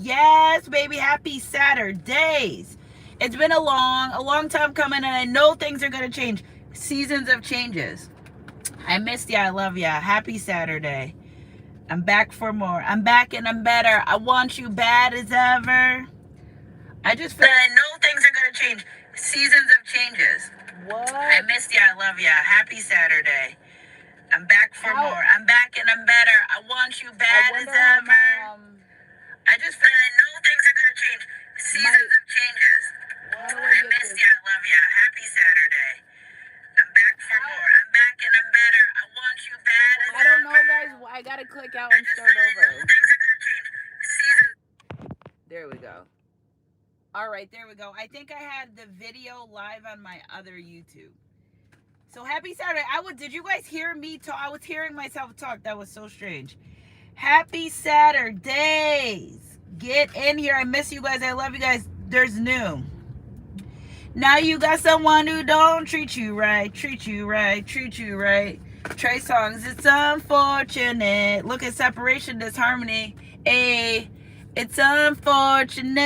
Yes, baby. Happy Saturdays. It's been a long time coming, and I know things are going to change. Seasons of changes. I missed ya. I love ya. Happy Saturday. I'm back for more. I'm back and I'm better. I want you bad as ever. I just feel I know things are going to change. Seasons of changes. What? I missed ya. I love ya. Happy Saturday. I'm back for more. I'm back and I'm better. I want you bad as ever. I just feel I know things are going to change. Seasons of changes. I missed ya. I love ya. Happy Saturday. I'm back for more. I'm back and I'm better. I want you bad as ever. I don't know, guys. I got to click out and start over. There we go. All right, there we go. I think I had the video live on my other YouTube. So happy Saturday. Did you guys hear me talk? I was hearing myself talk. That was so strange. Happy Saturdays. Get in here. I miss you guys. I love you guys. There's new. Now you got someone who don't treat you right. Treat you right. Treat you right. Trey Songs. It's unfortunate. Look at separation, disharmony. It's unfortunate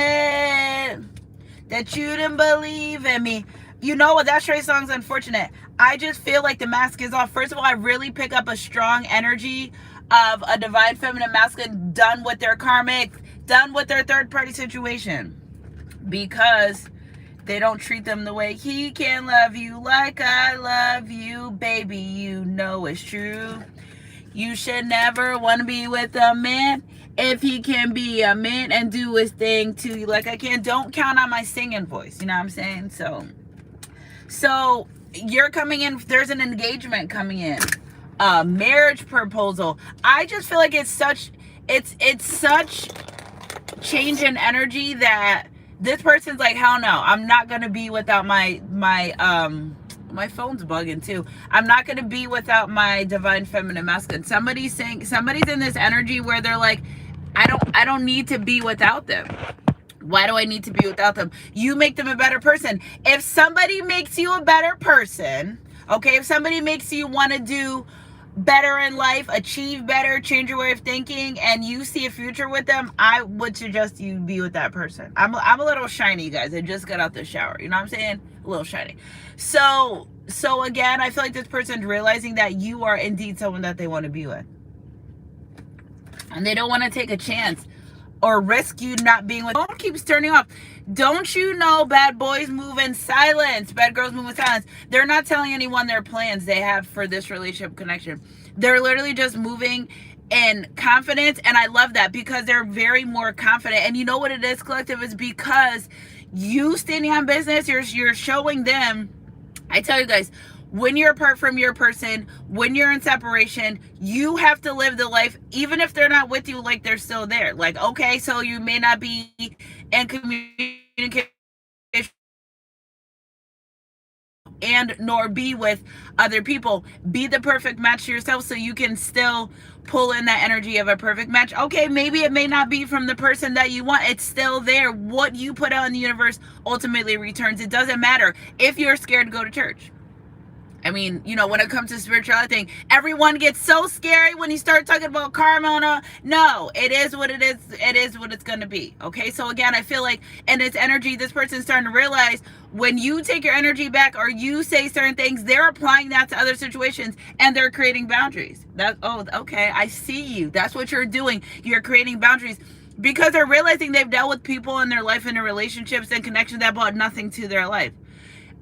that you didn't believe in me. You know what? That Trey Song's unfortunate. I just feel like the mask is off. First of all, I really pick up a strong energy of a divine feminine masculine done with their karmic, done with their third party situation. Because they don't treat them the way he can love you like I love you. Baby, you know it's true. You should never want to be with a man if he can be a man and do his thing to you like I can. Don't count on my singing voice. You know what I'm saying? So you're coming in. There's an engagement coming in. A marriage proposal. I just feel like it's such change in energy that this person's like, hell no, I'm not gonna be without my phone's bugging too. I'm not gonna be without my divine feminine masculine. Somebody's in this energy where they're like, I don't need to be without them. Why do I need to be without them? You make them a better person. If somebody makes you a better person, okay, if somebody makes you want to do better in life, achieve better, change your way of thinking, and you see a future with them, I would suggest you be with that person. I'm a little shiny, guys. I just got out the shower. You know what I'm saying? A little shiny. So again, I feel like this person's realizing that you are indeed someone that they want to be with. And they don't want to take a chance or risk you not being with. Phone keeps turning off. Don't you know bad boys move in silence? Bad girls move in silence. They're not telling anyone their plans they have for this relationship connection. They're literally just moving in confidence. And I love that because they're very more confident. And you know what it is, collective? Is because you standing on business, you're showing them. I tell you guys, when you're apart from your person, when you're in separation, you have to live the life, even if they're not with you, like they're still there. Like, okay, so you may not be in communication and nor be with other people. Be the perfect match to yourself so you can still pull in that energy of a perfect match. Okay, maybe it may not be from the person that you want. It's still there. What you put out in the universe ultimately returns. It doesn't matter if you're scared to go to church. I mean, you know, when it comes to spirituality thing, everyone gets so scary when you start talking about karma. No, it is what it is. It is what it's going to be. Okay. So again, I feel like, and it's energy, this person's starting to realize when you take your energy back or you say certain things, they're applying that to other situations and they're creating boundaries. Okay. I see you. That's what you're doing. You're creating boundaries because they're realizing they've dealt with people in their life and in relationships and connections that brought nothing to their life.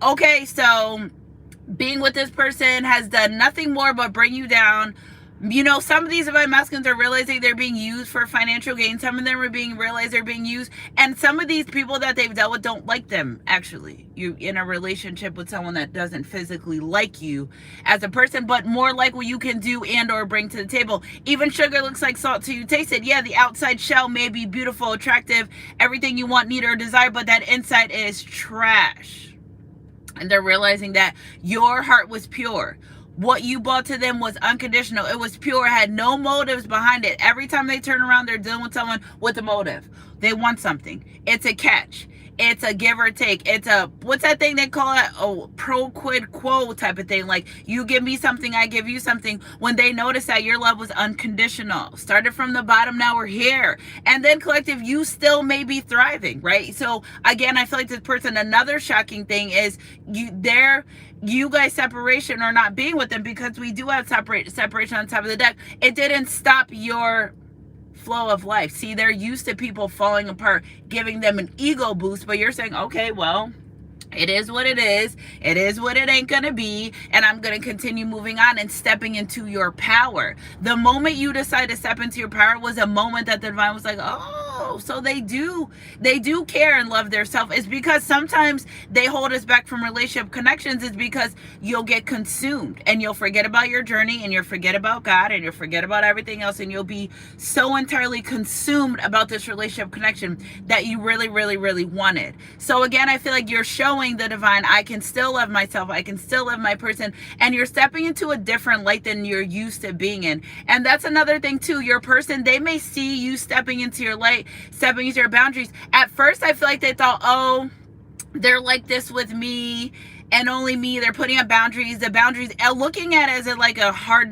Okay. So being with this person has done nothing more but bring you down. You know, some of these divine masculines are realizing they're being used for financial gain. Some of them are realized they're being used. And some of these people that they've dealt with don't like them, actually. You're in a relationship with someone that doesn't physically like you as a person, but more like what you can do and or bring to the table. Even sugar looks like salt till you taste it. Yeah, the outside shell may be beautiful, attractive, everything you want, need, or desire, but that inside is trash. And they're realizing that your heart was pure. What you brought to them was unconditional. It was pure. It had no motives behind it. Every time they turn around, they're dealing with someone with a motive. They want something. It's a catch. It's a give or take. It's a, what's that thing they call it? Oh, pro quid quo type of thing. Like, you give me something, I give you something. When they notice that your love was unconditional, started from the bottom, now we're here. And then collective, you still may be thriving, right? So again, I feel like this person, another shocking thing is you guys separation or not being with them, because we do have separation on top of the deck. It didn't stop your flow of life. See, they're used to people falling apart, giving them an ego boost, but you're saying, okay, well, it is what it is. It is what it ain't gonna be. And I'm gonna continue moving on and stepping into your power. The moment you decide to step into your power was a moment that the divine was like, oh, so they do care and love their self. It's because sometimes they hold us back from relationship connections. It's because you'll get consumed and you'll forget about your journey, and you'll forget about God, and you'll forget about everything else, and you'll be so entirely consumed about this relationship connection that you really, really, really wanted. So again, I feel like you're showing the divine, I can still love myself, I can still love my person, and you're stepping into a different light than you're used to being in. And that's another thing too. Your person, they may see you stepping into your light, stepping into your boundaries. At first, I feel like they thought, oh, they're like this with me and only me. They're putting up boundaries. The boundaries, looking at it as like a hard,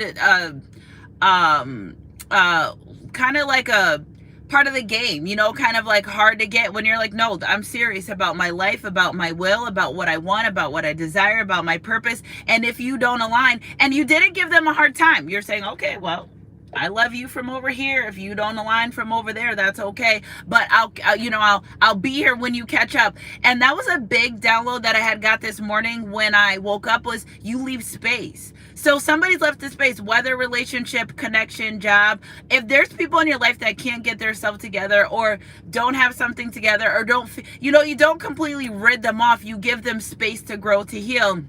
kind of like a part of the game, you know, kind of like hard to get, when you're like, no, I'm serious about my life, about my will, about what I want, about what I desire, about my purpose. And if you don't align, and you didn't give them a hard time, you're saying, okay, well, I love you from over here. If you don't align from over there, that's okay. But I'll be here when you catch up. And that was a big download that I had got this morning when I woke up, was you leave space. So somebody's left the space, whether relationship, connection, job. If there's people in your life that can't get their stuff together, or don't have something together, or you don't completely rid them off. You give them space to grow, to heal.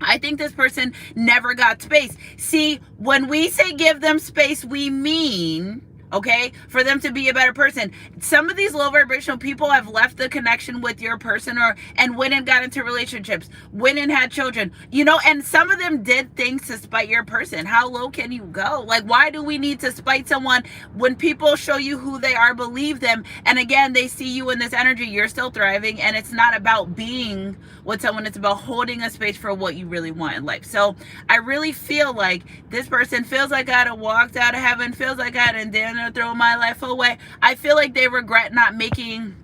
I think this person never got space. See, when we say give them space, we mean, okay, for them to be a better person. Some of these low vibrational people have left the connection with your person, and went and got into relationships, went and had children, and some of them did things to spite your person. How low can you go? Like, why do we need to spite someone when people show you who they are? Believe them. And again, they see you in this energy, you're still thriving, and it's not about being with someone, it's about holding a space for what you really want in life. So I really feel like this person feels like I had walked out of heaven, feels like I had dare throw my life away. I feel like they regret not making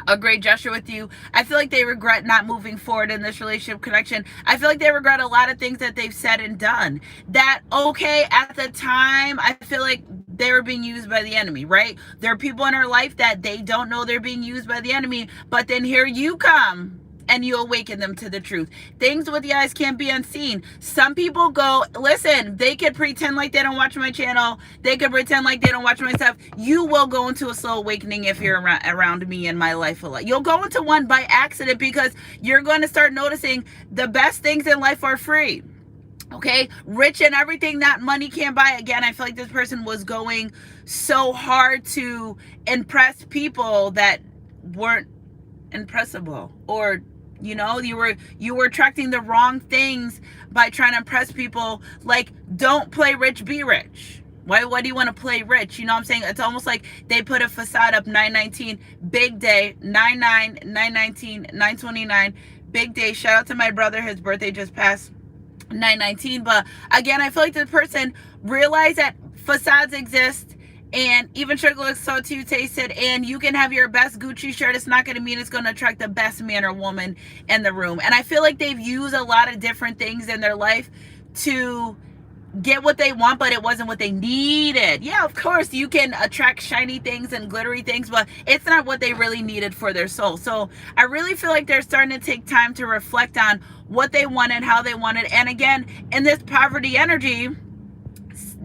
a great gesture with you. I feel like they regret not moving forward in this relationship connection. I feel like they regret a lot of things that they've said and done that, okay, at the time, I feel like they were being used by the enemy, right? There are people in our life that they don't know they're being used by the enemy, but then here you come and you awaken them to the truth. Things with the eyes can't be unseen. Some people go, listen, they could pretend like they don't watch my channel. They could pretend like they don't watch my stuff. You will go into a slow awakening if you're around me in my life a lot. You'll go into one by accident, because you're going to start noticing the best things in life are free. Okay, rich and everything that money can't buy. Again, I feel like this person was going so hard to impress people that weren't impressible, or you were attracting the wrong things by trying to impress people. Like, don't play rich, be rich. Why do you want to play rich? You know what I'm saying? It's almost like they put a facade up. 919 big day, 99 919 929 big day. Shout out to my brother, his birthday just passed, 919. But again, I feel like this person realized that facades exist. And even sugar looks so too tasted, and you can have your best Gucci shirt. It's not going to mean it's going to attract the best man or woman in the room. And I feel like they've used a lot of different things in their life to get what they want, but it wasn't what they needed. Yeah, of course, you can attract shiny things and glittery things, but it's not what they really needed for their soul. So I really feel like they're starting to take time to reflect on what they wanted, how they wanted. And again, in this poverty energy,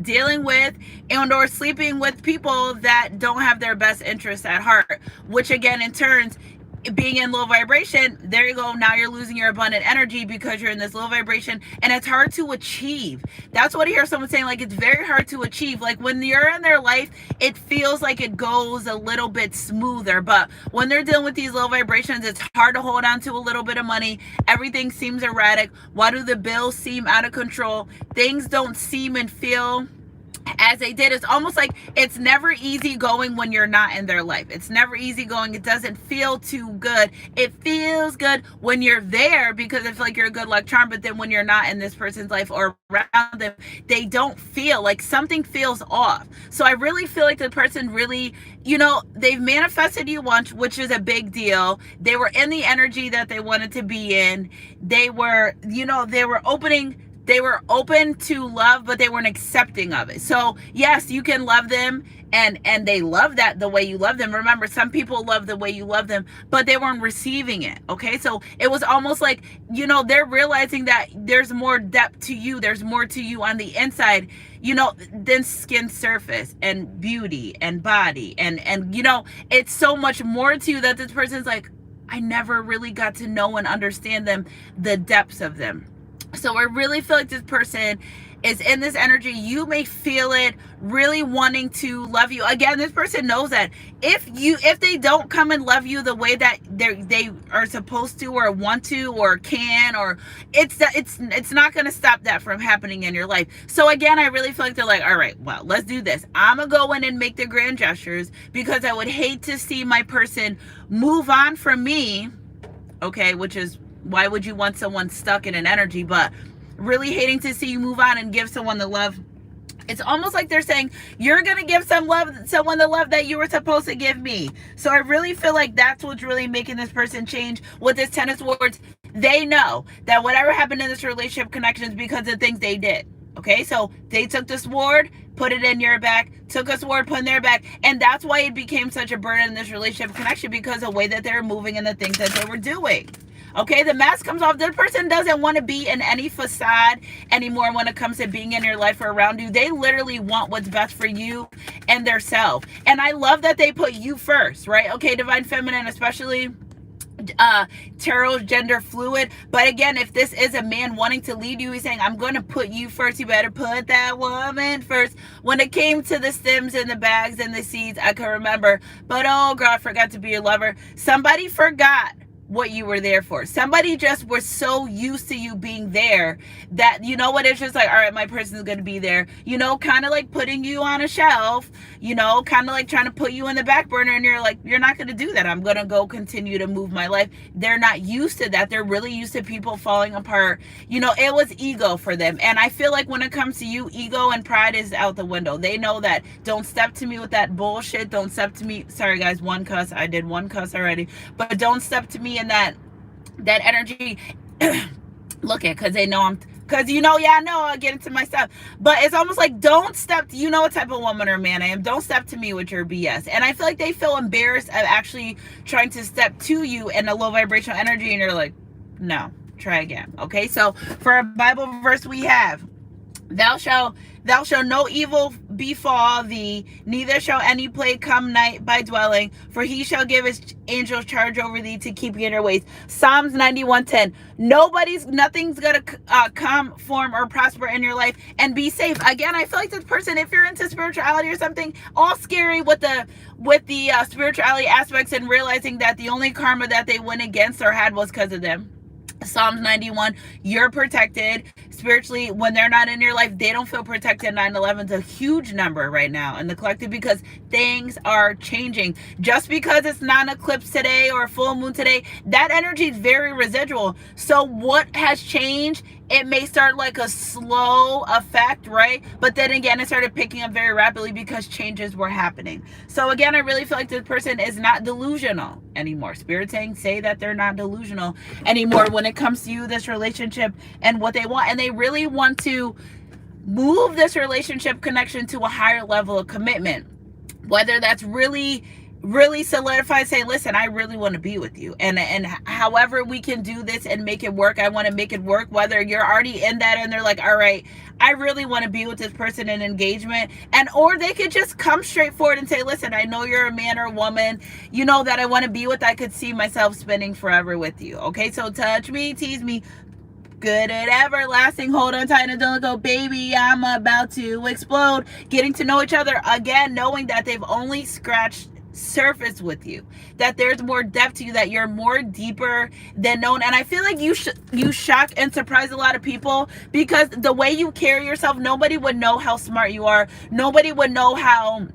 dealing with and or sleeping with people that don't have their best interests at heart, which again, in turns, being in low vibration, there you go, now you're losing your abundant energy because you're in this low vibration, and it's hard to achieve. That's what I hear someone saying, like, it's very hard to achieve. Like, when you're in their life, it feels like it goes a little bit smoother, but when they're dealing with these low vibrations, it's hard to hold on to a little bit of money. Everything seems erratic. Why do the bills seem out of control? Things don't seem and feel as they did. It's almost like it's never easy going when you're not in their life. It's never easy going. It doesn't feel too good. It feels good when you're there because it's like you're a good luck charm, but then when you're not in this person's life or around them, they don't feel like something feels off. So I really feel like the person really, they've manifested you once, which is a big deal. They were in the energy that they wanted to be in. They were, they were open to love, but they weren't accepting of it. So yes, you can love them, and they love that the way you love them. Remember, some people love the way you love them, but they weren't receiving it. Okay, so it was almost like, they're realizing that there's more depth to you. There's more to you on the inside, than skin surface and beauty and body. And it's so much more to you that this person's like, I never really got to know and understand them, the depths of them. So I really feel like this person is in this energy. You may feel it, really wanting to love you. Again, this person knows that if they don't come and love you the way that they are supposed to or want to or can, or it's not going to stop that from happening in your life. So again, I really feel like they're like, all right, well, let's do this. I'm going to go in and make the grand gestures because I would hate to see my person move on from me. Okay, which is, why would you want someone stuck in an energy? But really hating to see you move on and give someone the love. It's almost like they're saying, you're going to give someone the love that you were supposed to give me. So I really feel like that's what's really making this person change with this Ten of Swords. They know that whatever happened in this relationship connection is because of things they did. Okay, so they took the sword, put it in your back, took a sword, put it in their back, and that's why it became such a burden in this relationship connection, because of the way that they were moving and the things that they were doing. Okay, the mask comes off. The person doesn't want to be in any facade anymore when it comes to being in your life or around you. They literally want what's best for you and their self. And I love that they put you first, right? Okay, Divine Feminine, especially tarot's gender fluid. But again, if this is a man wanting to lead you, he's saying, I'm going to put you first. You better put that woman first. When it came to the stems and the bags and the seeds, I can remember, but oh girl, I forgot to be your lover. Somebody forgot what you were there for. Somebody just was so used to you being there that, it's just like, all right, my person's going to be there, kind of like putting you on a shelf, kind of like trying to put you in the back burner, and you're like, you're not going to do that. I'm going to go continue to move my life. They're not used to that. They're really used to people falling apart. It was ego for them. And I feel like when it comes to you, ego and pride is out the window. They know that. Don't step to me with that bullshit. Don't step to me. Sorry guys, one cuss. I did one cuss already, but don't step to me in that energy. Look at, because they know I know I'll get into my stuff, but it's almost like, don't step, what type of woman or man I am, don't step to me with your BS. And I feel like they feel embarrassed of actually trying to step to you in a low vibrational energy, and you're like, no, try again. Okay, so for a Bible verse we have, thou shalt no evil befall thee, neither shall any plague come night by dwelling, for he shall give his angels charge over thee to keep you in your ways. Psalms 91:10. Nothing's gonna come, form, or prosper in your life, and be safe. Again, I feel like this person, if you're into spirituality or something, all scary with the spirituality aspects, and realizing that the only karma that they went against or had was because of them. Psalms 91, you're protected spiritually. When they're not in your life, they don't feel protected. 9/11 is a huge number right now in the collective, because things are changing. Just because it's not an eclipse today or a full moon today, that energy is very residual. So what has changed? It may start like a slow effect, right? But then again, it started picking up very rapidly because changes were happening. So again, I really feel like this person is not delusional anymore. Spirit saying, say that they're not delusional anymore when it comes to you, this relationship, and what they want. And they really want to move this relationship connection to a higher level of commitment. Whether that's really solidify, say, listen, I really want to be with you, and however we can do this and make it work, I want to make it work. Whether you're already in that and they're like, all right, I really want to be with this person in engagement, or they could just come straight forward and say, listen, I know you're a man or woman, that I want to be with. I could see myself spending forever with you. Okay, so touch me, tease me, good and everlasting, hold on tight and don't go, baby, I'm about to explode. Getting to know each other again, knowing that they've only scratched surface with you, that there's more depth to you, that you're more deeper than known. And I feel like you shock and surprise a lot of people, because the way you carry yourself, nobody would know how smart you are. Nobody would know how,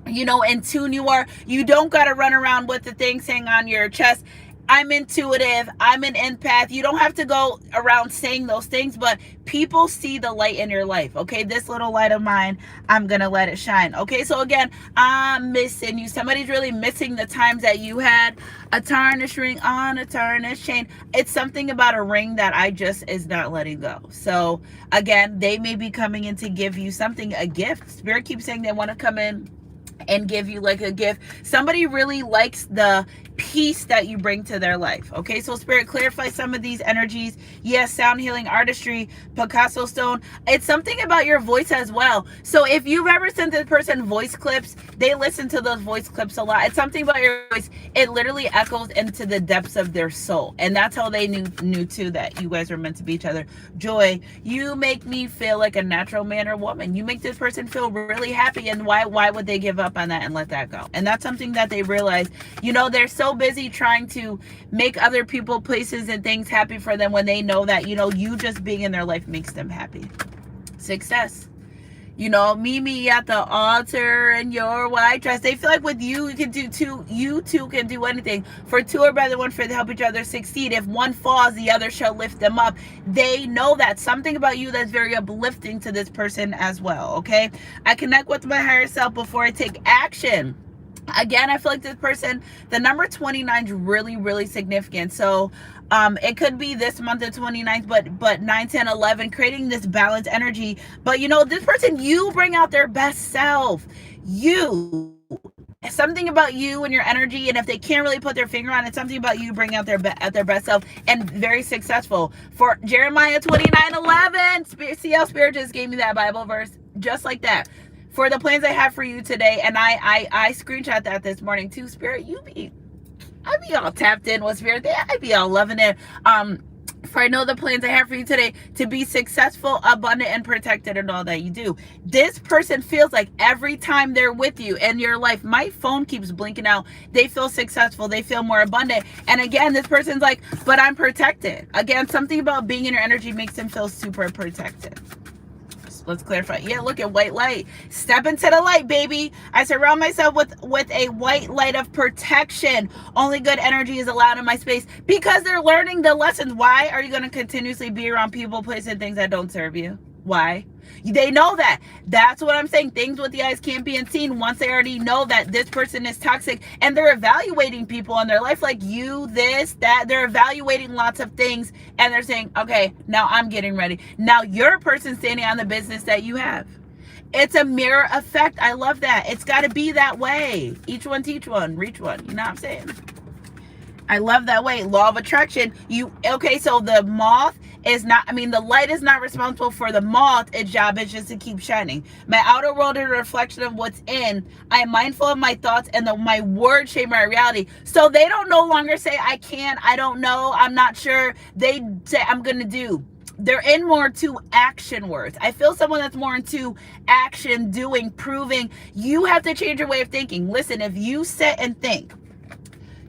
in tune you are. You don't got to run around with the thing saying on your chest, I'm intuitive, I'm an empath. You don't have to go around saying those things, but people see the light in your life. Okay, this little light of mine, I'm gonna let it shine. Okay, so again, I'm missing you. Somebody's really missing the times that you had a tarnished ring on a tarnished chain. It's something about a ring that I just is not letting go. So again, they may be coming in to give you something, a gift. Spirit keeps saying they want to come in and give you like a gift. Somebody really likes the peace that you bring to their life. Okay, so Spirit, clarify some of these energies. Yes, sound healing, artistry, Picasso stone. It's something about your voice as well. So if you've ever sent this person voice clips, they listen to those voice clips a lot. It's something about your voice. It literally echoes into the depths of their soul. And that's how they knew too that you guys were meant to be each other. Joy, you make me feel like a natural man or woman. You make this person feel really happy. And why would they give up on that and let that go? And that's something that they realize. They're so busy trying to make other people, places, and things happy for them when they know that, you just being in their life makes them happy. Success. Meet me at the altar in your white dress. They feel like with you, you two can do anything. For two are better than one, for they help each other succeed. If one falls, the other shall lift them up. They know that. Something about you that's very uplifting to this person as well, okay? I connect with my higher self before I take action. Again, I feel like this person, the number 29 is really, really significant. So it could be this month, the 29th, but 9, 10, 11, creating this balanced energy. But this person, you bring out their best self. Something about you and your energy, and if they can't really put their finger on it, something about you bring out their best self, and very successful. For Jeremiah 29:11, see how Spirit just gave me that Bible verse, just like that. For the plans I have for you today, and I screenshot that this morning too. Spirit, I be all tapped in with Spirit. I be all loving it. For I know the plans I have for you today, to be successful, abundant, and protected in all that you do. This person feels like every time they're with you in your life, my phone keeps blinking out. They feel successful. They feel more abundant. And again, this person's like, but I'm protected. Again, something about being in your energy makes them feel super protected. Let's clarify. Yeah, look at white light. Step into the light, baby. I surround myself with a white light of protection. Only good energy is allowed in my space, because they're learning the lessons. Why are you going to continuously be around people, places, and things that don't serve you? Why? They know that. That's what I'm saying. Things with the eyes can't be unseen. Once they already know that this person is toxic, and they're evaluating people in their life, like you, this, that. They're evaluating lots of things, and they're saying, okay, now I'm getting ready. Now you're a person standing on the business that you have. It's a mirror effect. I love that. It's got to be that way. Each one teach one, reach one. You know what I'm saying? I love that way. Law of attraction. So the moth is not, the light is not responsible for the moth. Its job is just to keep shining. My outer world is a reflection of what's in. I am mindful of my thoughts, and my words shape my reality. So they don't no longer say, I can't, I don't know, I'm not sure. They say, I'm going to do. They're in more to action words. I feel someone that's more into action, doing, proving. You have to change your way of thinking. Listen, if you sit and think,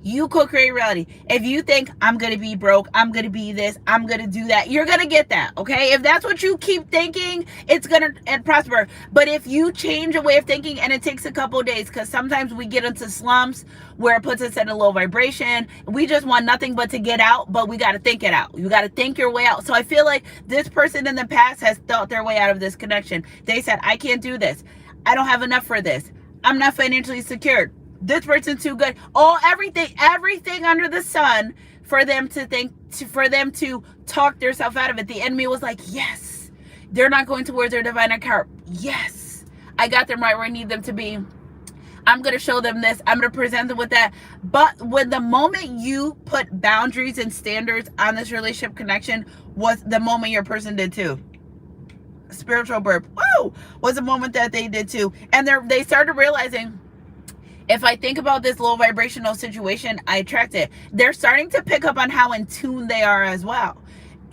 you co-create reality. If you think, I'm going to be broke, I'm going to be this, I'm going to do that, you're going to get that, okay? If that's what you keep thinking, it's going to prosper. But if you change a way of thinking, and it takes a couple of days, because sometimes we get into slumps where it puts us in a low vibration. We just want nothing but to get out, but we got to think it out. You got to think your way out. So I feel like this person in the past has thought their way out of this connection. They said, I can't do this. I don't have enough for this. I'm not financially secured. This person's too good. Everything under the sun for them to think, for them to talk themselves out of it. The enemy was like, yes, they're not going towards their divine account. Yes, I got them right where I need them to be. I'm going to show them this. I'm going to present them with that. But when the moment you put boundaries and standards on this relationship connection was the moment your person did too. Spiritual burp. Whoa! Was a moment that they did too. And they started realizing, if I think about this low vibrational situation, I attract it. They're starting to pick up on how in tune they are as well.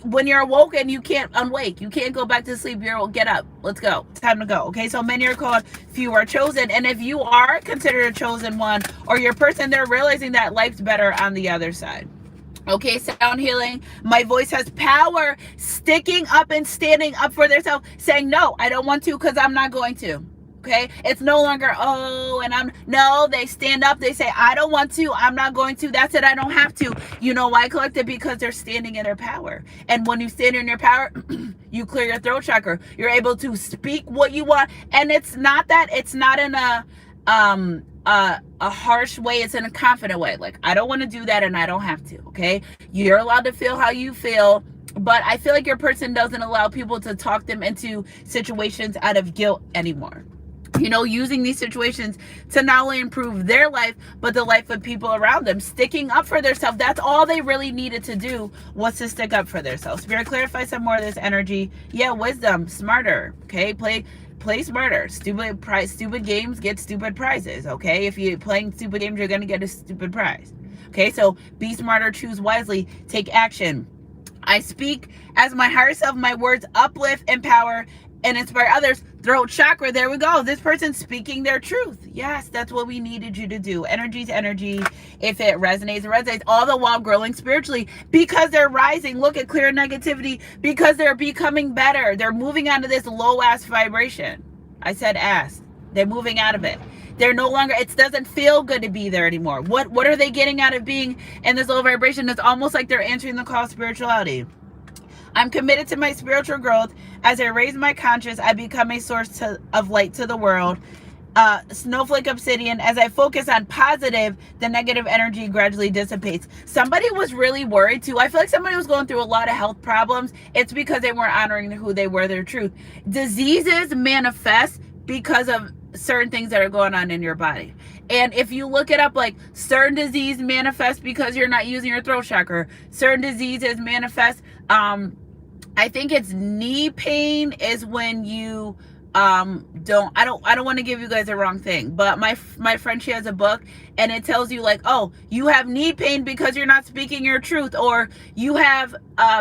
when you're awoken, you can't unwake. You can't go back to sleep. You're get up. Let's go. Time to go. Okay, so many are called, few are chosen. And if you are considered a chosen one, or your person, they're realizing that life's better on the other side. Okay, sound healing. My voice has power. Sticking up and standing up for themselves, saying, no, I don't want to because I'm not going to. Okay, it's no longer, oh, and no, they stand up, they say, I don't want to, I'm not going to, that's it, I don't have to. You know why, collective? Because they're standing in their power. And when you stand in your power, you clear your throat chakra. You're able to speak what you want. And it's not in a harsh way, it's in a confident way. Like, I don't want to do that and I don't have to. Okay, you're allowed to feel how you feel, but I feel like your person doesn't allow people to talk them into situations out of guilt anymore. You know, using these situations to not only improve their life, but the life of people around them. Sticking up for themselves. That's all they really needed to do, was to stick up for themselves. Spirit, clarify some more of this energy. Yeah, wisdom, smarter. Okay, play smarter. Stupid games get stupid prizes. Okay, if you're playing stupid games, you're gonna get a stupid prize. Okay, so be smarter, choose wisely, take action. I speak as my higher self. My words uplift, empower, and inspire others. Throat chakra, there we go. This person's speaking their truth. Yes, that's what we needed you to do. Energy's energy. If it resonates, it resonates. All the while growing spiritually, because they're rising. Look at clear negativity, because they're becoming better. They're moving out of this low ass vibration. I said ass. They're moving out of it. They're no longer, it doesn't feel good to be there anymore. What are they getting out of being in this low vibration? It's almost like they're answering the call of spirituality. I'm committed to my spiritual growth. As I raise my conscience, I become a source of light to the world. Snowflake obsidian. As I focus on positive, the negative energy gradually dissipates. Somebody was really worried too. I feel like somebody was going through a lot of health problems. It's because they weren't honoring who they were, their truth. Diseases manifest because of certain things that are going on in your body. And if you look it up, like, certain disease manifest because you're not using your throat chakra. Certain diseases manifest, I think it's knee pain is when you don't want to give you guys the wrong thing, but my friend, she has a book and it tells you, like, oh, you have knee pain because you're not speaking your truth, or you have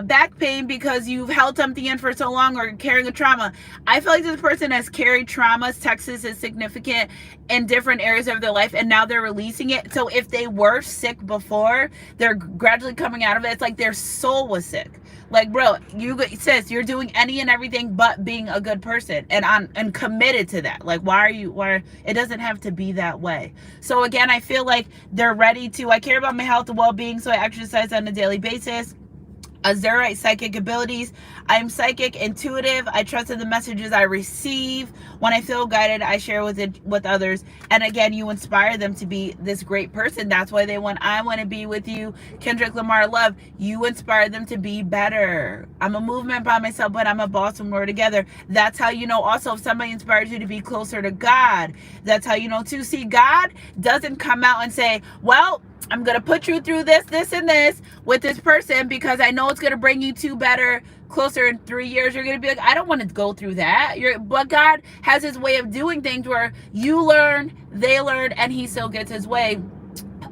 back pain because you've held something in for so long, or carrying a trauma. I feel like this person has carried traumas. Texas is significant in different areas of their life, and now they're releasing it. So if they were sick before, they're gradually coming out of it. It's like their soul was sick. Like, bro, sis, you're doing any and everything but being a good person, and committed to that. Like, why it doesn't have to be that way. So again, I feel like they're ready to, I care about my health and well-being, so I exercise on a daily basis. Azurite psychic abilities. I'm psychic, intuitive. I trust in the messages I receive. When I feel guided, I share with others. And again, you inspire them to be this great person. That's why I want to be with you. Kendrick Lamar, love. You inspire them to be better. I'm a movement by myself, but I'm a boss when we're together. That's how you know. Also, if somebody inspires you to be closer to God, that's how you know too. See, God doesn't come out and say, well, I'm going to put you through this, and this with this person because I know it's going to bring you two better, closer in 3 years. You're going to be like, I don't want to go through that. But God has his way of doing things where you learn, they learn, and he still gets his way,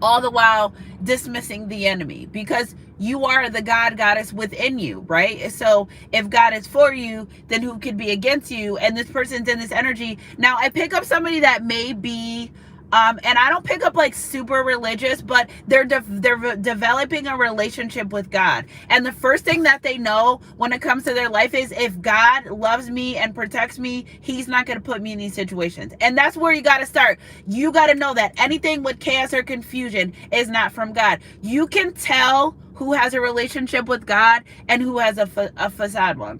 all the while dismissing the enemy, because you are the goddess within you, right? So if God is for you, then who could be against you? And this person's in this energy. Now, I pick up somebody that may be and I don't pick up like super religious, but they're developing a relationship with God. And the first thing that they know when it comes to their life is, if God loves me and protects me, he's not going to put me in these situations. And that's where you got to start. You got to know that anything with chaos or confusion is not from God. You can tell who has a relationship with God and who has a facade one.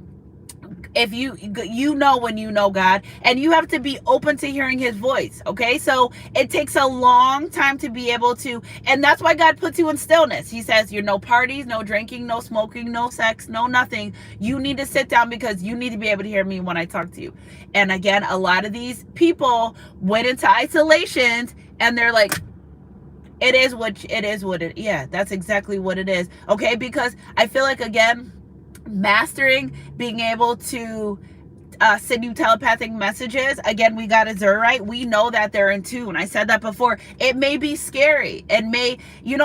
If you know when you know God, and you have to be open to hearing his voice. Okay, so it takes a long time to be able to, and that's why God puts you in stillness. He says, you're no parties, no drinking, no smoking, no sex, no nothing. You need to sit down because you need to be able to hear me when I talk to you. And again, a lot of these people went into isolations and they're like, it is what it, yeah, that's exactly what it is. Okay, because I feel like, again, mastering being able to send you telepathic messages. Again, we got azurite. We know that they're in tune. I said that before. It may be scary. It may,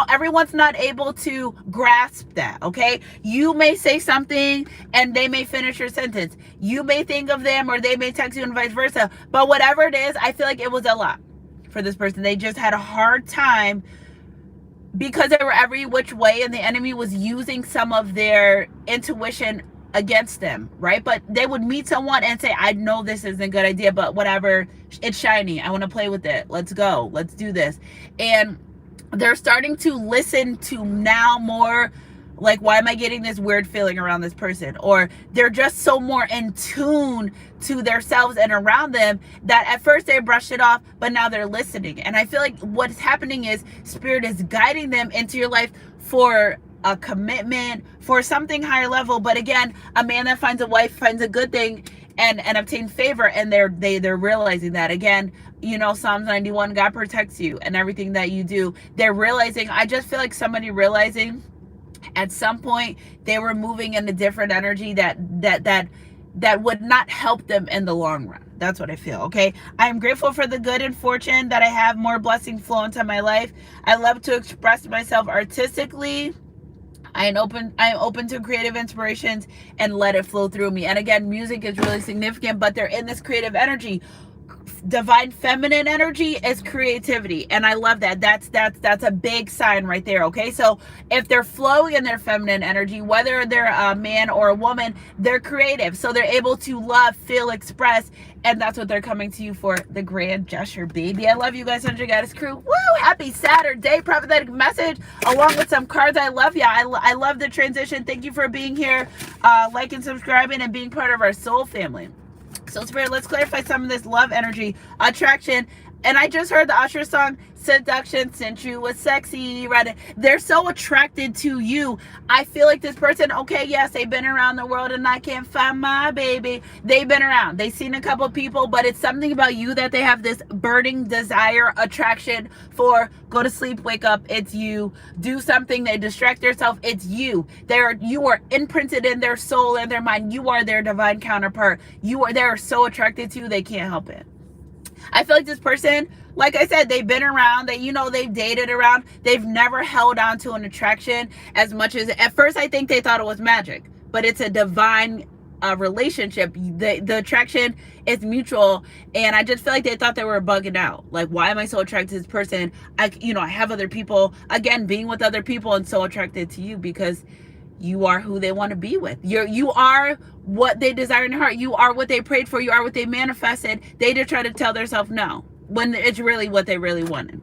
everyone's not able to grasp that, okay? You may say something and they may finish your sentence. You may think of them or they may text you and vice versa. But whatever it is, I feel like it was a lot for this person. They just had a hard time because they were every which way and the enemy was using some of their intuition against them, right? But they would meet someone and say, I know this isn't a good idea, but whatever, it's shiny, I want to play with it, let's go, let's do this. And they're starting to listen to now more like, why am I getting this weird feeling around this person? Or they're just so more in tune to themselves and around them that at first they brushed it off, but now they're listening. And I feel like what's happening is spirit is guiding them into your life for a commitment, for something higher level. But again, a man that finds a wife finds a good thing and obtain favor, and they're realizing that. Again, Psalms 91, God protects you and everything that you do. They're realizing, I just feel like somebody realizing at some point they were moving in a different energy that would not help them in the long run. That's what I feel, okay? I am grateful for the good and fortune that I have more blessing flow into my life. I love to express myself artistically. I am open to creative inspirations and let it flow through me. And again, music is really significant, but they're in this creative energy. Divine feminine energy is creativity, and I love that. That's a big sign right there, okay? So if they're flowing in their feminine energy, whether they're a man or a woman, they're creative, so they're able to love, feel, express, and that's what they're coming to you for, the grand gesture, baby. I love you guys, 100 Goddess crew. Woo! Happy Saturday. Prophetic message along with some cards. I love ya. I love the transition. Thank you for being here, liking, subscribing, and being part of our soul family. So Spirit, let's clarify some of this love energy, attraction. And I just heard the Usher song, Seduction, since you was sexy, right? They're so attracted to you. I feel like this person, okay, yes, they've been around the world and I can't find my baby. They've been around. They've seen a couple people, but it's something about you that they have this burning desire, attraction for. Go to sleep, wake up, it's you. Do something, they distract themselves, it's you. You are imprinted in their soul and their mind. You are their divine counterpart. They're so attracted to you, they can't help it. I feel like this person, like I said, they've been around, they've dated around. They've never held on to an attraction as much as, at first I think they thought it was magic, but it's a divine relationship. The attraction is mutual, and I just feel like they thought they were bugging out. Like, why am I so attracted to this person? I have other people, again, being with other people and so attracted to you because you are who they want to be with. You are what they desire in their heart. You are what they prayed for. You are what they manifested. They just try to tell themselves no when it's really what they really wanted.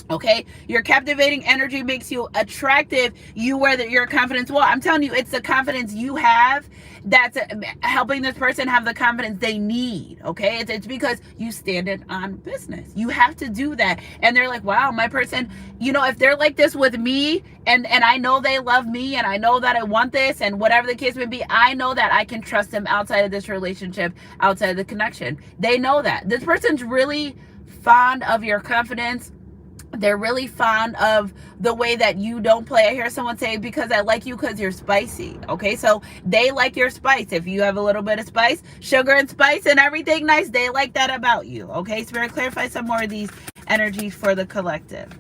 Okay, your captivating energy makes you attractive. You wear your confidence. Well, I'm telling you, it's the confidence you have that's helping this person have the confidence they need. Okay, it's because you stand it on business. You have to do that. And they're like, wow, my person, if they're like this with me, and I know they love me, and I know that I want this, and whatever the case may be, I know that I can trust them outside of this relationship, outside of the connection. They know that this person's really fond of your confidence. They're really fond of the way that you don't play. I hear someone say, because I like you because you're spicy. Okay, so they like your spice. If you have a little bit of spice, sugar and spice and everything nice, they like that about you. Okay, Spirit, clarify some more of these energies for the collective.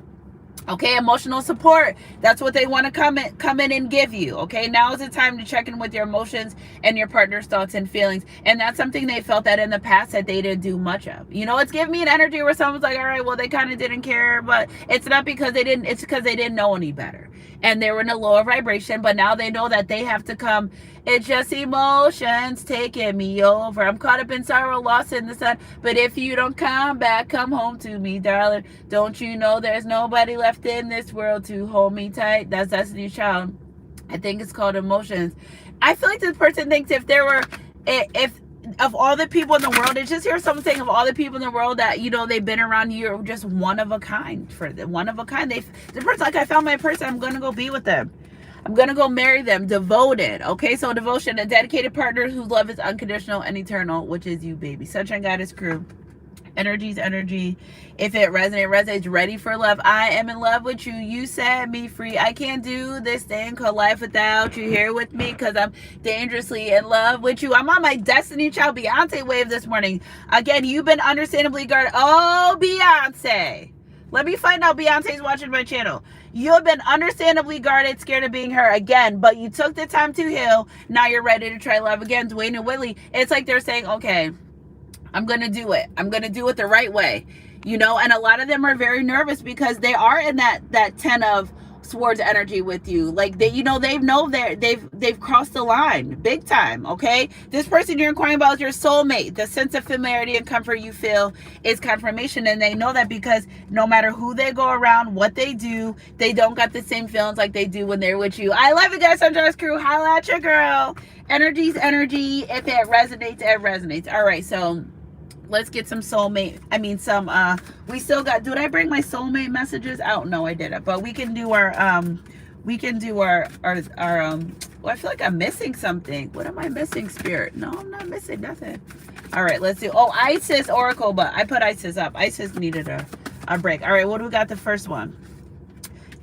Okay, emotional support. That's what they want to come in and give you. Okay, now is the time to check in with your emotions and your partner's thoughts and feelings. And that's something they felt that in the past that they didn't do much of. It's giving me an energy where someone's like, all right, well, they kind of didn't care, but it's not because they didn't, it's because they didn't know any better. And they were in a lower vibration, but now they know that they have to come. It's just emotions taking me over. I'm caught up in sorrow, lost in the sun. But if you don't come back, come home to me, darling. Don't you know there's nobody left in this world to hold me tight? That's Destiny's Child. I think it's called Emotions. I feel like this person thinks if of all the people in the world, it's just hear someone saying of all the people in the world that, they've been around, you're just one of a kind for them. One of a kind. The person's like, I found my person, I'm going to go be with them. I'm going to go marry them. Devoted. Okay, so devotion, a dedicated partner whose love is unconditional and eternal, which is you, baby. Sunshine Goddess crew. Energy's energy. If it resonates. Ready for love. I am in love with you. You set me free. I can't do this thing called life without you here with me because I'm dangerously in love with you. I'm on my Destiny Child Beyonce wave this morning. Again, you've been understandably guarded. Oh, Beyonce. Let me find out Beyonce's watching my channel. You've been understandably guarded, scared of being hurt again, but you took the time to heal. Now you're ready to try love again. Dwayne and Whitley. It's like they're saying, okay, I'm going to do it. I'm going to do it the right way. You know, and a lot of them are very nervous because they are in that 10 of swords energy with you. Like they, you know, they've crossed the line big time. Okay. This person you're inquiring about is your soulmate. The sense of familiarity and comfort you feel is confirmation. And they know that because no matter who they go around, what they do, they don't got the same feelings like they do when they're with you. I love you guys. Sunrise Crew. Holla at your girl. Energy's energy. If it resonates, it resonates. All right. So let's get some soulmate. I mean, we still got, did I bring my soulmate messages out? No, I didn't. But we can do our, well, I feel like I'm missing something. What am I missing, Spirit? No, I'm not missing nothing. All right, let's do, Isis Oracle, but I put Isis up. Isis needed a break. All right, what do we got? The first one.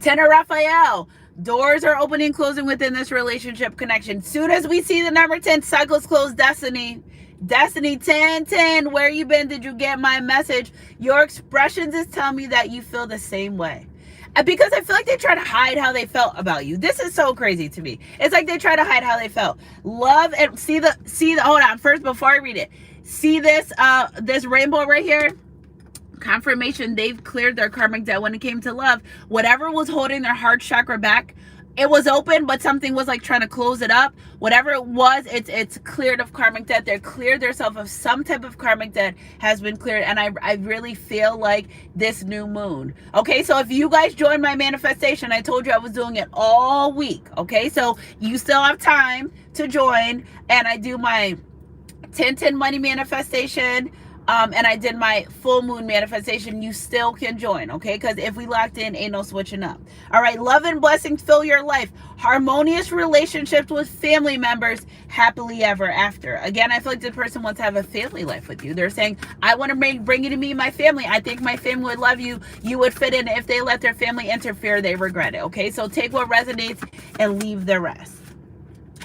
Tenor Raphael. Doors are opening, closing within this relationship connection. Soon as we see the number 10, cycles close, Destiny. Destiny 1010, where you been? Did you get my message? Your expressions is telling me that you feel the same way. And because I feel like they try to hide how they felt about you. This is so crazy to me. It's like they try to hide how they felt. Love and see the hold on, first before I read it. See this this rainbow right here? Confirmation they've cleared their karmic debt when it came to love. Whatever was holding their heart chakra back, it was open, but something was like trying to close it up. Whatever it was, it's cleared of karmic debt. They're cleared themselves of some type of karmic debt has been cleared. And I really feel like this new moon. Okay, so if you guys join my manifestation, I told you I was doing it all week. Okay, so you still have time to join. And I do my 10/10 money manifestation. And I did my full moon manifestation. You still can join, okay? Because if we locked in, ain't no switching up. All right, love and blessings fill your life. Harmonious relationships with family members, happily ever after. Again, I feel like this person wants to have a family life with you. They're saying, I want to bring you to me, my family. I think my family would love you. You would fit in. If they let their family interfere, they regret it, okay? So take what resonates and leave the rest.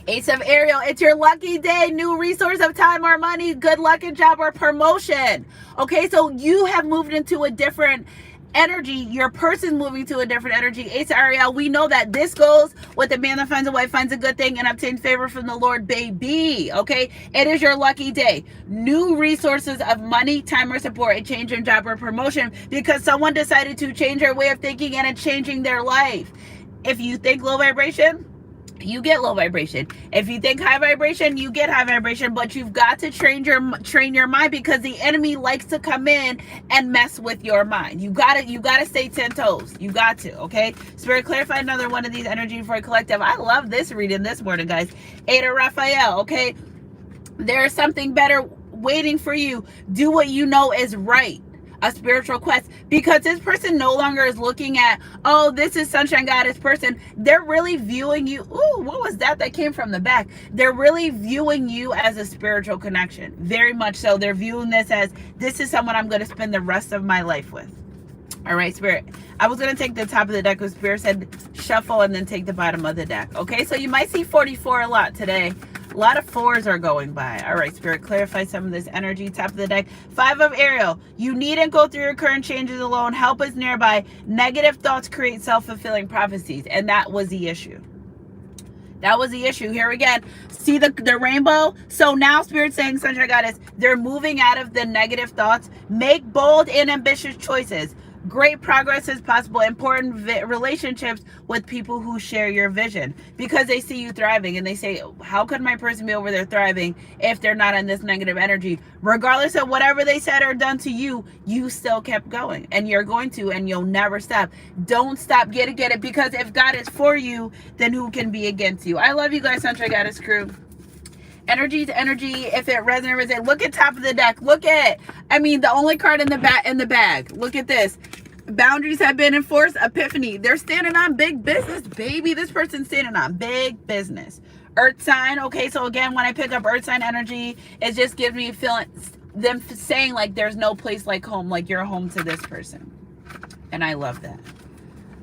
Ace of Ariel, it's your lucky day. New resource of time or money, good luck and job or promotion. Okay, so you have moved into a different energy. Your person's moving to a different energy. Ace of Ariel, we know that this goes with the man that finds a wife, finds a good thing and obtains favor from the Lord, baby. Okay, it is your lucky day. New resources of money, time or support, a change in job or promotion because someone decided to change their way of thinking and it's changing their life. If you think low vibration, you get low vibration. If you think high vibration, you get high vibration, but you've got to train your mind because the enemy likes to come in and mess with your mind. You got to stay 10 toes. You got to, okay? Spirit, clarify another one of these energy for a collective. I love this reading this morning, guys. Ada Raphael, okay? There is something better waiting for you. Do what you know is right. A spiritual quest, because this person no longer is looking at, oh, this is Sunshine Goddess person. They're really viewing you. Ooh, what was that came from the back? They're really viewing you as a spiritual connection. Very much so. They're viewing this as, this is someone I'm going to spend the rest of my life with. All right, Spirit. I was going to take the top of the deck, because Spirit said shuffle and then take the bottom of the deck. Okay, so you might see 44 a lot today. A lot of 4s are going by. All right, Spirit, clarify some of this energy. Top of the deck. 5 of Ariel. You needn't go through your current changes alone. Help is nearby. Negative thoughts create self-fulfilling prophecies. And that was the issue. That was the issue. Here again. See the rainbow? So now Spirit's saying, Sunshine Goddess, they're moving out of the negative thoughts. Make bold and ambitious choices. Great progress is possible. Important relationships with people who share your vision because they see you thriving and they say, how could my person be over there thriving if they're not in this negative energy? Regardless of whatever they said or done to you, you still kept going and you're going to, and you'll never stop. Don't stop. Get it. Because if God is for you, then who can be against you? I love you guys, Sunshine Goddess crew. Energy to energy. If it resonates, look at top of the deck. Look at, I mean, the only card in the bag. Look at this. Boundaries have been enforced. Epiphany. They're standing on big business, baby. This person's standing on big business. Earth sign. Okay, so again, when I pick up earth sign energy, it just gives me feeling them saying like there's no place like home, like you're home to this person. And I love that.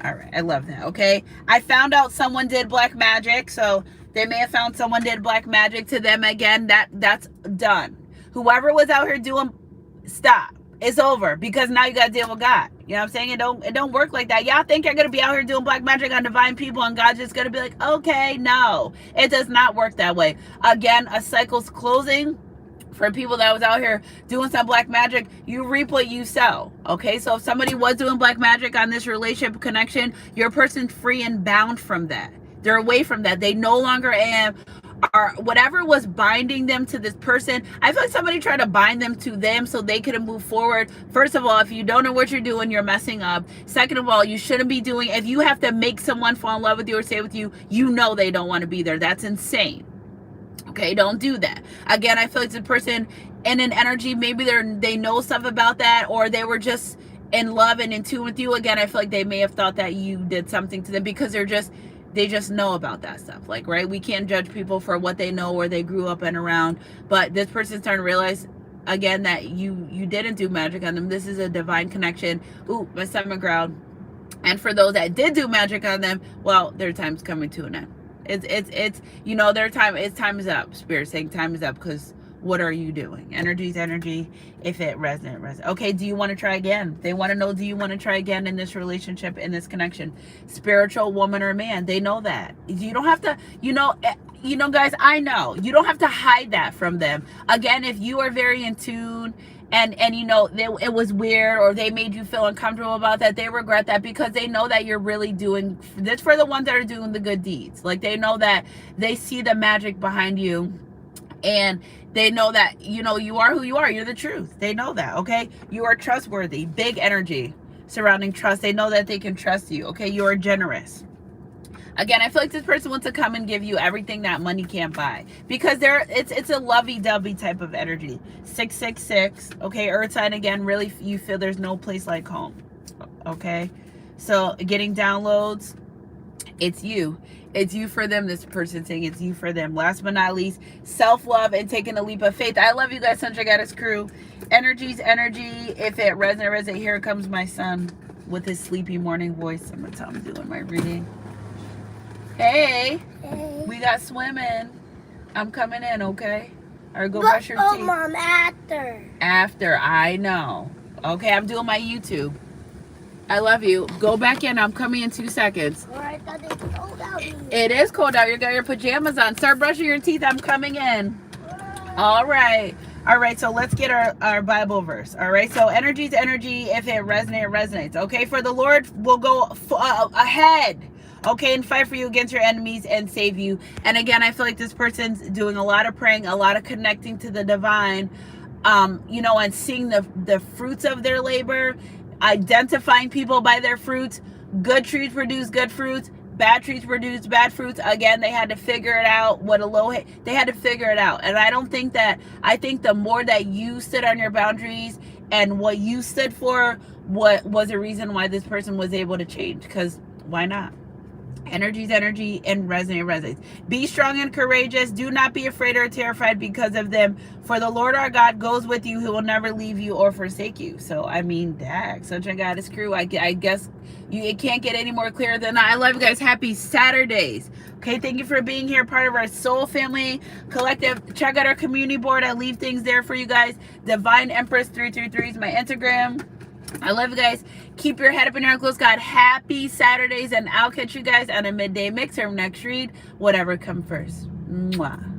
All right, I love that. Okay, I found out someone did black magic, so they may have found someone did black magic to them again. That's done. Whoever was out here doing, stop. It's over, because now you got to deal with God. You know what I'm saying? It don't work like that. Y'all think you're gonna be out here doing black magic on divine people, and God's just gonna be like, okay, no, it does not work that way. Again, a cycle's closing. For people that was out here doing some black magic, you reap what you sow. Okay, so if somebody was doing black magic on this relationship connection, your person's free and bound from that. They're away from that. They no longer are whatever was binding them to this person. I feel like somebody tried to bind them to them so they couldn't move forward. First of all, if you don't know what you're doing, you're messing up. Second of all, you shouldn't be doing, if you have to make someone fall in love with you or stay with you, you know they don't want to be there. That's insane. Okay, don't do that. Again, I feel like the person in an energy, maybe they know stuff about that, or they were just in love and in tune with you. Again, I feel like they may have thought that you did something to them, because they just know about that stuff. Like, right? We can't judge people for what they know or they grew up and around. But this person's starting to realize, again, that you didn't do magic on them. This is a divine connection. Ooh, my stomach growled. And for those that did do magic on them, well, their time's coming to an end. It's you know, time is up. Spirit saying time is up, because what are you doing? Energy's energy. If it resonates. Okay, do you want to try again? They want to know, do you want to try again in this relationship, in this connection? Spiritual woman or man, they know that. You don't have to, you know, guys, I know. You don't have to hide that from them. Again, if you are very in tune, and you know, it was weird, or they made you feel uncomfortable about that, they regret that, because they know that you're really doing this for the ones that are doing the good deeds. Like, they know that they see the magic behind you, and they know that, you know, you are who you are. You're the truth. They know that. Okay, you are trustworthy. Big energy surrounding trust. They know that they can trust you. Okay, you are generous. Again, I feel like this person wants to come and give you everything that money can't buy, because it's a lovey-dovey type of energy. 666, okay, earth sign again, really, you feel there's no place like home. Okay, so getting downloads, it's you for them. This person saying it's you for them. Last but not least, self-love and taking a leap of faith. I love you guys, Sunshine Goddess crew. Energy's energy. If it resonates, here comes my son with his sleepy morning voice. I'm gonna tell him doing my reading. Hey, we got swimming. I'm coming in, okay? Or go brush your teeth. Mom, after. After, I know. Okay, I'm doing my YouTube. I love you. Go back in. I'm coming in 2 seconds. I thought it's cold out here. It is cold out. You got your pajamas on. Start brushing your teeth. I'm coming in. All right. All right, so let's get our Bible verse. All right, so energy's energy. If it resonates. Okay, for the Lord will go ahead. Okay, and fight for you against your enemies and save you. And again, I feel like this person's doing a lot of praying, a lot of connecting to the divine, you know, and seeing the fruits of their labor, identifying people by their fruits. Good trees produce good fruits. Bad trees produce bad fruits. Again, they had to figure it out. They had to figure it out. And I think the more that you stood on your boundaries and what you stood for, what was a reason why this person was able to change. Because why not? Energy's energy, and resonates. Be strong and courageous. Do not be afraid or terrified because of them. For the Lord our God goes with you. He will never leave you or forsake you. So, I mean, dag, Sunshine Goddess crew. I guess it can't get any more clear than that. I love you guys. Happy Saturdays. Okay, thank you for being here, part of our soul family collective. Check out our community board. I leave things there for you guys. Divine Empress 333 is my Instagram. I love you guys. Keep your head up in your close, God. Happy Saturdays, and I'll catch you guys on a midday mix or next read, whatever comes first. Mwah.